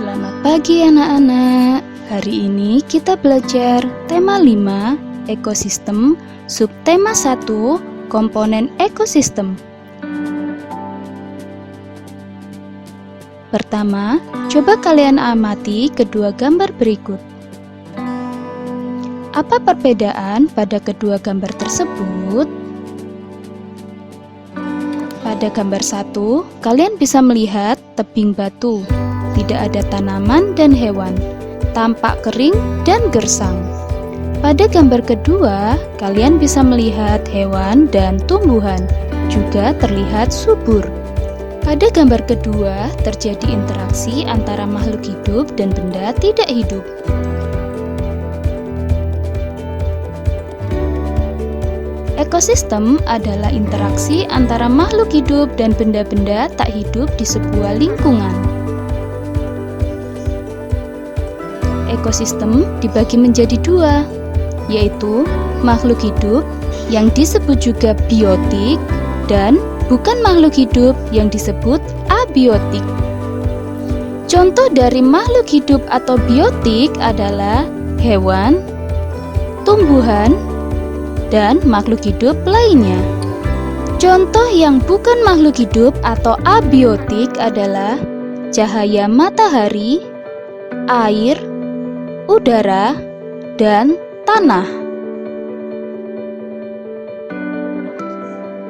Selamat pagi anak-anak. Hari ini kita belajar tema 5, ekosistem, subtema 1, komponen ekosistem. Pertama, coba kalian amati kedua gambar berikut. Apa perbedaan pada kedua gambar tersebut? Pada gambar 1, kalian bisa melihat tebing batu. Tidak ada tanaman dan hewan, tampak kering dan gersang. Pada gambar kedua, kalian bisa melihat hewan dan tumbuhan, juga terlihat subur. Pada gambar kedua, terjadi interaksi antara makhluk hidup dan benda tidak hidup. Ekosistem adalah interaksi antara makhluk hidup dan benda-benda tak hidup di sebuah lingkungan. Ekosistem dibagi menjadi dua, yaitu makhluk hidup yang disebut juga biotik dan bukan makhluk hidup yang disebut abiotik. Contoh dari makhluk hidup atau biotik adalah hewan, tumbuhan, dan makhluk hidup lainnya. Contoh yang bukan makhluk hidup atau abiotik adalah cahaya matahari, air, udara, dan tanah.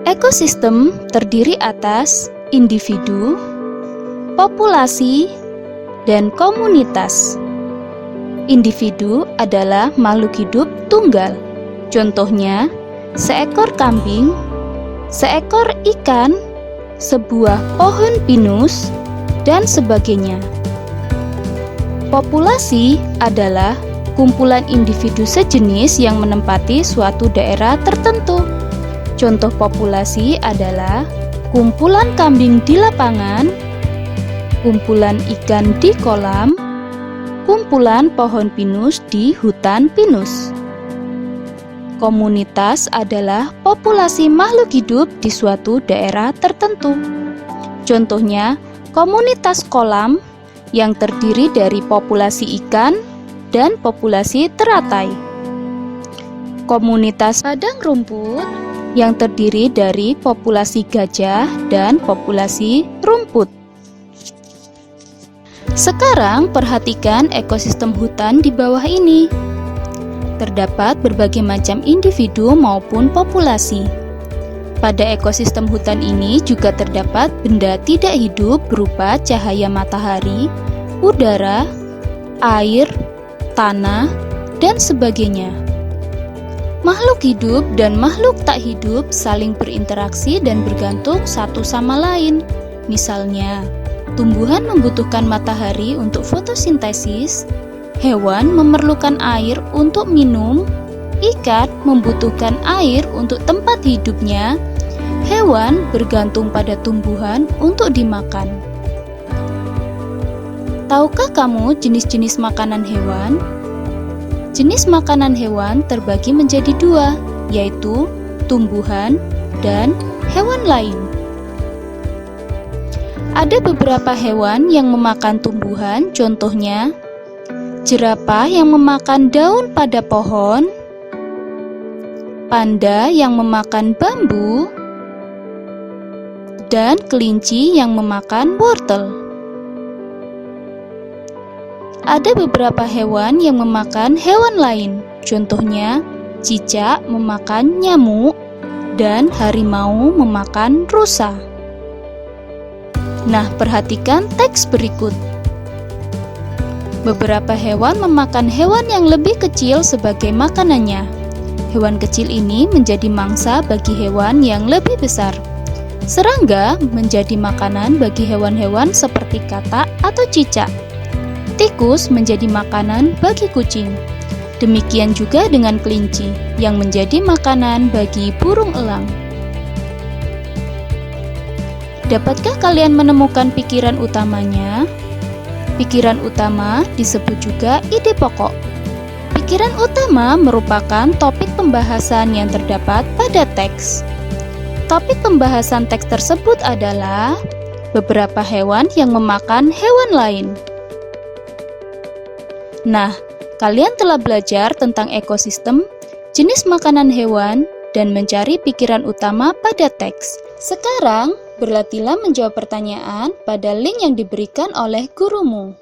Ekosistem terdiri atas individu, populasi, dan komunitas. Individu adalah makhluk hidup tunggal. Contohnya, seekor kambing, seekor ikan, sebuah pohon pinus, dan sebagainya. Populasi adalah kumpulan individu sejenis yang menempati suatu daerah tertentu. Contoh populasi adalah kumpulan kambing di lapangan, kumpulan ikan di kolam, kumpulan pohon pinus di hutan pinus. Komunitas adalah populasi makhluk hidup di suatu daerah tertentu. Contohnya, komunitas kolam yang terdiri dari populasi ikan dan populasi teratai. Komunitas padang rumput yang terdiri dari populasi gajah dan populasi rumput. Sekarang perhatikan ekosistem hutan di bawah ini. Terdapat berbagai macam individu maupun populasi. Pada ekosistem hutan ini juga terdapat benda tidak hidup berupa cahaya matahari, udara, air, tanah, dan sebagainya. Makhluk hidup dan makhluk tak hidup saling berinteraksi dan bergantung satu sama lain. Misalnya, tumbuhan membutuhkan matahari untuk fotosintesis, hewan memerlukan air untuk minum, ikan membutuhkan air untuk tempat hidupnya, hewan bergantung pada tumbuhan untuk dimakan. Tahukah kamu jenis-jenis makanan hewan? Jenis makanan hewan terbagi menjadi dua, yaitu tumbuhan dan hewan lain. Ada beberapa hewan yang memakan tumbuhan, contohnya jerapah yang memakan daun pada pohon, panda yang memakan bambu, dan kelinci yang memakan wortel. Ada beberapa hewan yang memakan hewan lain, contohnya cicak memakan nyamuk dan harimau memakan rusa. Nah, perhatikan teks berikut. Beberapa hewan memakan hewan yang lebih kecil sebagai makanannya. Hewan kecil ini menjadi mangsa bagi hewan yang lebih besar. Serangga menjadi makanan bagi hewan-hewan seperti katak atau cicak. Tikus menjadi makanan bagi kucing. Demikian juga dengan kelinci yang menjadi makanan bagi burung elang. Dapatkah kalian menemukan pikiran utamanya? Pikiran utama disebut juga ide pokok. Pikiran utama merupakan topik pembahasan yang terdapat pada teks. Topik pembahasan teks tersebut adalah beberapa hewan yang memakan hewan lain. Nah, kalian telah belajar tentang ekosistem, jenis makanan hewan, dan mencari pikiran utama pada teks. Sekarang, berlatihlah menjawab pertanyaan pada link yang diberikan oleh gurumu.